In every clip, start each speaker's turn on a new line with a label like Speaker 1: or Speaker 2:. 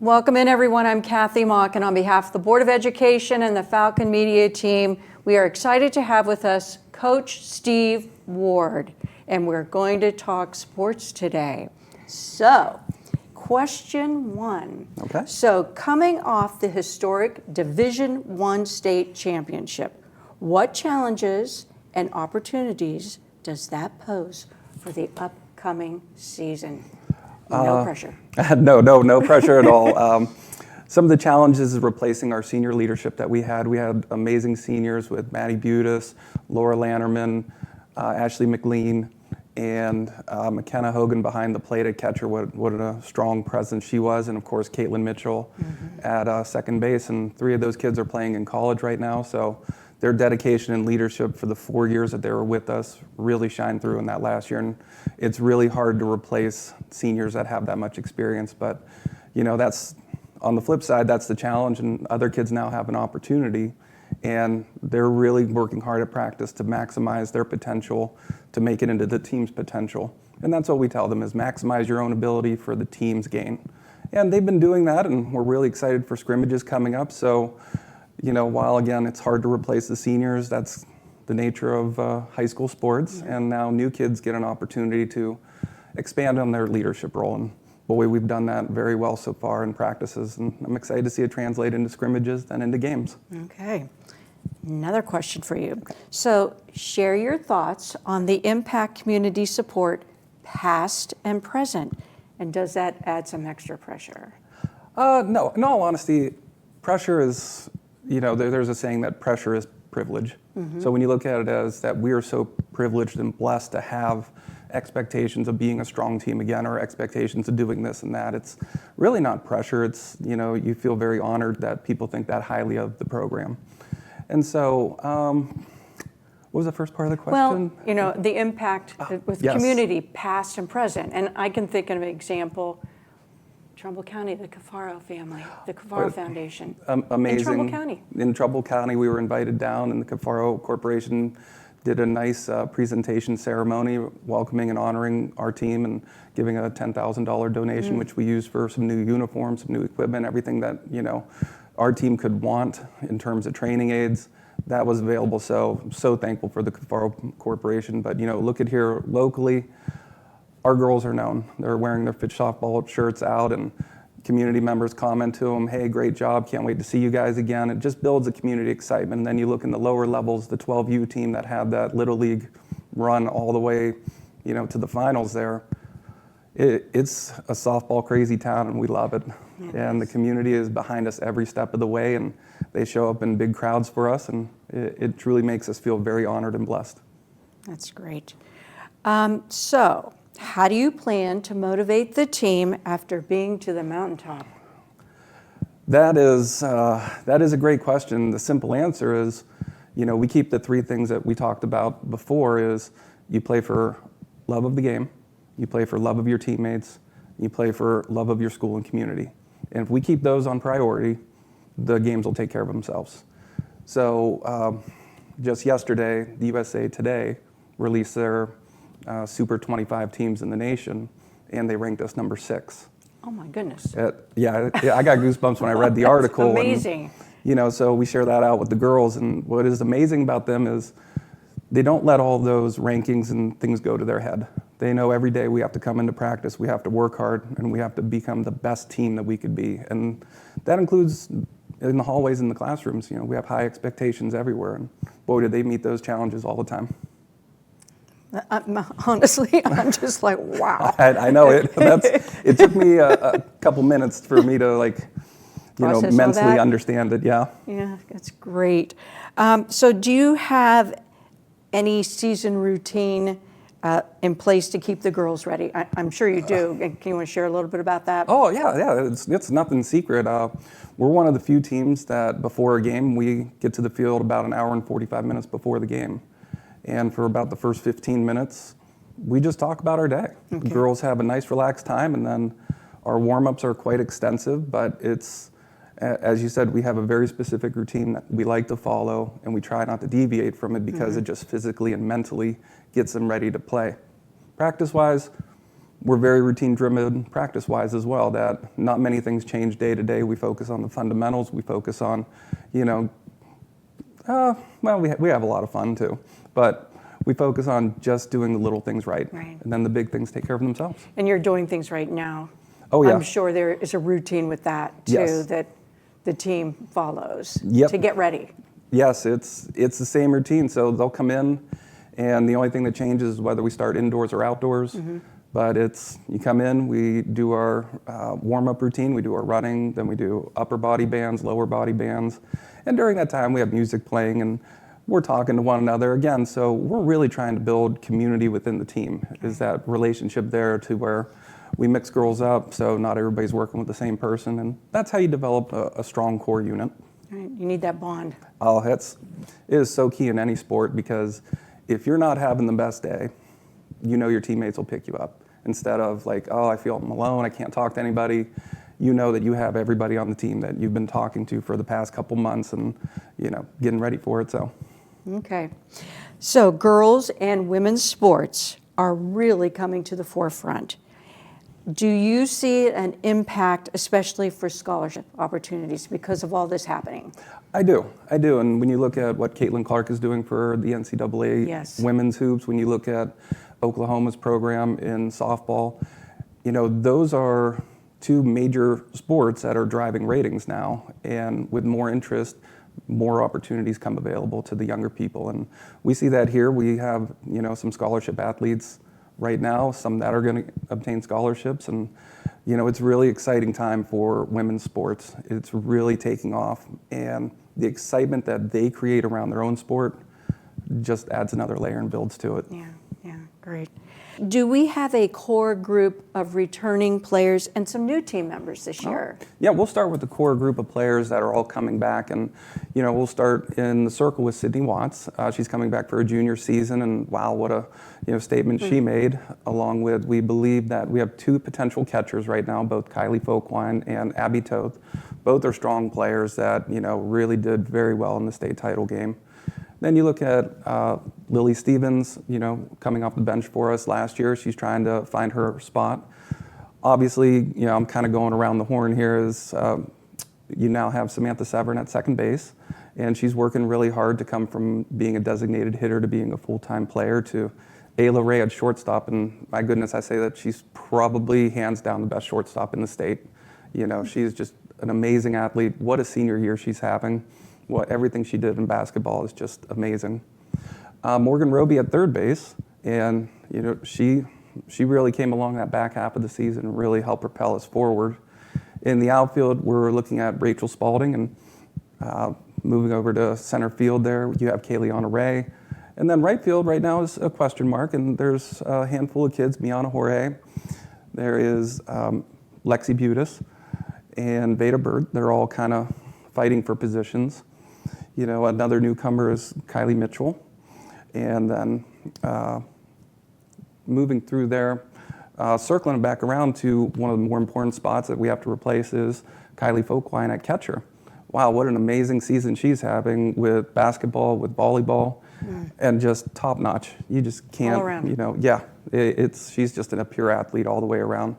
Speaker 1: Welcome in, everyone. I'm Kathy Mock, and on behalf of the Board of Education and the Falcon Media team, we are excited to have with us Coach Steve Ward, and we're going to talk sports today. So, question one.
Speaker 2: Okay.
Speaker 1: So, coming off the historic Division I state championship, what challenges and opportunities does that pose for the upcoming season? No pressure.
Speaker 2: No pressure at all. Some of the challenges is replacing our senior leadership that we had. We had amazing seniors with Maddie Butis, Laura Lannerman, Ashley McLean, and McKenna Hogan behind the plate at catcher. What a strong presence she was. And of course, Caitlin Mitchell at second base. And 3 of those kids are playing in college right now. So their dedication and leadership for the 4 years that they were with us really shined through in that last year. And it's really hard to replace seniors that have that much experience. But, you know, that's on the flip side, that's the challenge. And other kids now have an opportunity. And they're really working hard at practice to maximize their potential, to make it into the team's potential. And that's what we tell them is maximize your own ability for the team's gain. And they've been doing that, and we're really excited for scrimmages coming up. So, you know, while again, it's hard to replace the seniors, that's the nature of high school sports. And now new kids get an opportunity to expand on their leadership role. And boy, we've done that very well so far in practices. And I'm excited to see it translate into scrimmages and into games.
Speaker 1: Okay. Another question for you. So share your thoughts on the impact community support, past and present. And does that add some extra pressure?
Speaker 2: No, in all honesty, pressure is, you know, there's a saying that pressure is privilege. So when you look at it as that we are so privileged and blessed to have expectations of being a strong team again, or expectations of doing this and that, it's really not pressure. It's, you know, you feel very honored that people think that highly of the program. And so, what was the first part of the question?
Speaker 1: Well, you know, the impact with
Speaker 2: yes.
Speaker 1: community, past and present. And I can think of an example, Trumbull County, the Cafaro family, the Cafaro Foundation.
Speaker 2: Amazing.
Speaker 1: In Trumbull County.
Speaker 2: In Trumbull County, we were invited down, and the Cafaro Corporation did a nice presentation ceremony welcoming and honoring our team and giving a $10,000 donation, which we used for some new uniforms, some new equipment, everything that, you know, our team could want in terms of training aids. That was available, so thankful for the Cafaro Corporation. But, you know, look at here locally, our girls are known. They're wearing their Fitch softball shirts out, and community members comment to them, hey, great job, can't wait to see you guys again. It just builds a community excitement. And then you look in the lower levels, the 12U team that had that Little League run all the way, you know, to the finals there. It's a softball crazy town, and we love it. And the community is behind us every step of the way, and they show up in big crowds for us, and it truly makes us feel very honored and blessed. That's
Speaker 1: great. So, how do you plan to motivate the team after being to the mountaintop?
Speaker 2: That is a great question. The simple answer is, you know, we keep the 3 things that we talked about before is you play for love of the game, you play for love of your teammates, you play for love of your school and community. And if we keep those on priority, the games will take care of themselves. So just yesterday, the USA Today released their Super 25 teams in the nation, and they ranked us number 6.
Speaker 1: Oh my goodness.
Speaker 2: I got goosebumps when I read the article.
Speaker 1: Amazing.
Speaker 2: And, you know, so we share that out with the girls, and what is amazing about them is they don't let all those rankings and things go to their head. They know every day we have to come into practice, we have to work hard, and we have to become the best team that we could be. And that includes in the hallways, in the classrooms. You know, we have high expectations everywhere, and boy, do they meet those challenges all the time.
Speaker 1: Honestly, I'm just like, wow.
Speaker 2: I know it. It took me a couple minutes for me to, like, you know, mentally understand it. Yeah.
Speaker 1: Yeah, that's great. So, do you have any season routine in place to keep the girls ready? I'm sure you do. Can you want to share a little bit about that?
Speaker 2: Oh yeah. It's nothing secret. We're one of the few teams that before a game we get to the field about an hour and 45 minutes before the game. And for about the first 15 minutes, we just talk about our day. Okay. The girls have a nice relaxed time, and then our warm-ups are quite extensive, but it's, as you said, we have a very specific routine that we like to follow, and we try not to deviate from it because it just physically and mentally gets them ready to play. Practice-wise, we're very routine driven practice wise as well, that not many things change day to day. We focus on the fundamentals. We focus on, well, we have a lot of fun too, but we focus on just doing the little things right.
Speaker 1: Right.
Speaker 2: And then the big things take care of themselves.
Speaker 1: And you're doing things right now.
Speaker 2: Oh, yeah.
Speaker 1: I'm sure there is a routine with that too,
Speaker 2: Yes.
Speaker 1: that the team follows
Speaker 2: Yep.
Speaker 1: to get ready.
Speaker 2: Yes, it's the same routine. So they'll come in, and the only thing that changes is whether we start indoors or outdoors. But you come in, we do our warm-up routine, we do our running, then we do upper body bands, lower body bands. And during that time, we have music playing, and we're talking to one another again. So we're really trying to build community within the team. Is that relationship there to where we mix girls up, so not everybody's working with the same person. And that's how you develop a strong core unit.
Speaker 1: Right. You need that bond.
Speaker 2: Oh, it is so key in any sport, because if you're not having the best day, your teammates will pick you up. Instead of like, oh, I feel I'm alone, I can't talk to anybody, you know that you have everybody on the team that you've been talking to for the past couple months and, getting ready for it, so.
Speaker 1: Okay. So girls and women's sports are really coming to the forefront. Do you see an impact, especially for scholarship opportunities, because of all this happening?
Speaker 2: I do. And when you look at what Caitlin Clark is doing for the NCAA
Speaker 1: Yes.
Speaker 2: women's hoops, when you look at Oklahoma's program in softball, those are two major sports that are driving ratings now. And with more interest, more opportunities come available to the younger people. And we see that here. We have, some scholarship athletes right now, some that are going to obtain scholarships. And, it's a really exciting time for women's sports. It's really taking off. And the excitement that they create around their own sport just adds another layer and builds to it.
Speaker 1: Yeah, great. Do we have a core group of returning players and some new team members this year?
Speaker 2: Yeah, we'll start with the core group of players that are all coming back, and we'll start in the circle with Sydney Watts. She's coming back for her junior season, and wow, what a statement she made. Along with, we believe that we have two potential catchers right now, both Kylie Folkwine and Abby Toth. Both are strong players that really did very well in the state title game. Then you look at Lily Stevens, coming off the bench for us last year. She's trying to find her spot. Obviously, I'm kind of going around the horn here, is you now have Samantha Severn at second base, and she's working really hard to come from being a designated hitter to being a full-time player, to Ayla Ray at shortstop. And my goodness, I say that she's probably hands down the best shortstop in the state. She's just an amazing athlete. What a senior year she's having. Everything she did in basketball is just amazing. Morgan Roby at third base, and she really came along that back half of the season and really helped propel us forward. In the outfield, we're looking at Rachel Spalding, and moving over to center field there, you have Kayleana Ray. And then right field right now is a question mark, and there's a handful of kids, Miana Jorge. There is Lexi Butis and Veda Bird. They're all kind of fighting for positions. Another newcomer is Kylie Mitchell. And then moving through there, circling it back around to one of the more important spots that we have to replace is Kylie Folkwine at catcher. Wow, what an amazing season she's having with basketball, with volleyball, and just top notch. You just can't,
Speaker 1: all around.
Speaker 2: She's just a pure athlete all the way around.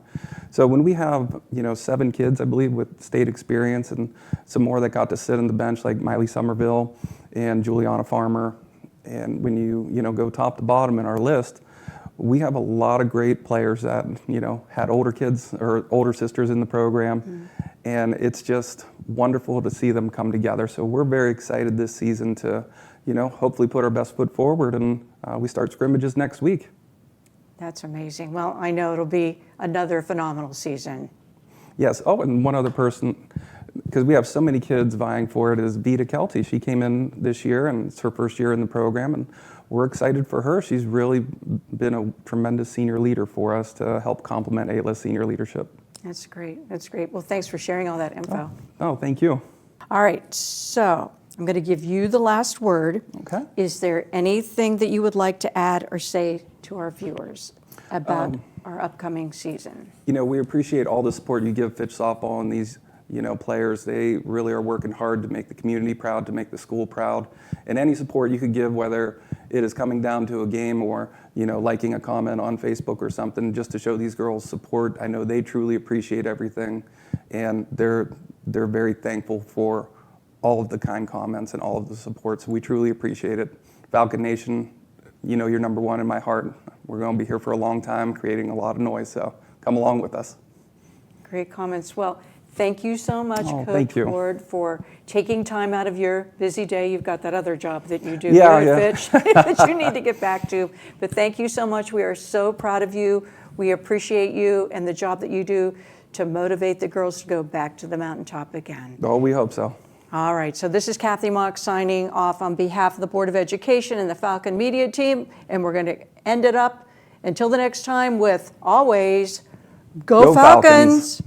Speaker 2: So when we have, 7 kids, I believe, with state experience, and some more that got to sit on the bench, like Miley Somerville and Juliana Farmer, and when you go top to bottom in our list, we have a lot of great players that, had older kids or older sisters in the program, and it's just wonderful to see them come together. So we're very excited this season to, hopefully put our best foot forward, and we start scrimmages next week.
Speaker 1: That's amazing. Well, I know it'll be another phenomenal season.
Speaker 2: Yes. Oh, and one other person, because we have so many kids vying for it, is Vita Kelty. She came in this year, and it's her first year in the program, and we're excited for her. She's really been a tremendous senior leader for us to help complement Ayla's senior leadership.
Speaker 1: That's great. Well, thanks for sharing all that info.
Speaker 2: Oh, thank you.
Speaker 1: All right, so I'm going to give you the last word.
Speaker 2: Okay.
Speaker 1: Is there anything that you would like to add or say to our viewers about our upcoming season?
Speaker 2: We appreciate all the support you give Fitch softball in these players. They really are working hard to make the community proud, to make the school proud. And any support you could give, whether it is coming down to a game or, liking a comment on Facebook or something, just to show these girls support. I know they truly appreciate everything, and they're very thankful for all of the kind comments and all of the support. So we truly appreciate it. Falcon Nation, you're number one in my heart. We're going to be here for a long time, creating a lot of noise. So come along with us.
Speaker 1: Great comments. Well, thank you so much,
Speaker 2: Thank
Speaker 1: Coach
Speaker 2: you.
Speaker 1: Ward, for taking time out of your busy day. You've got that other job that you do
Speaker 2: Yeah,
Speaker 1: here
Speaker 2: yeah.
Speaker 1: at Fitch that you need to get back to. But thank you so much. We are so proud of you. We appreciate you and the job that you do to motivate the girls to go back to the mountaintop again.
Speaker 2: Oh, we hope so.
Speaker 1: All right, so this is Kathy Mock signing off on behalf of the Board of Education and the Falcon Media team, and we're going to end it up until the next time with always, Go
Speaker 2: Go Falcons.
Speaker 1: Falcons!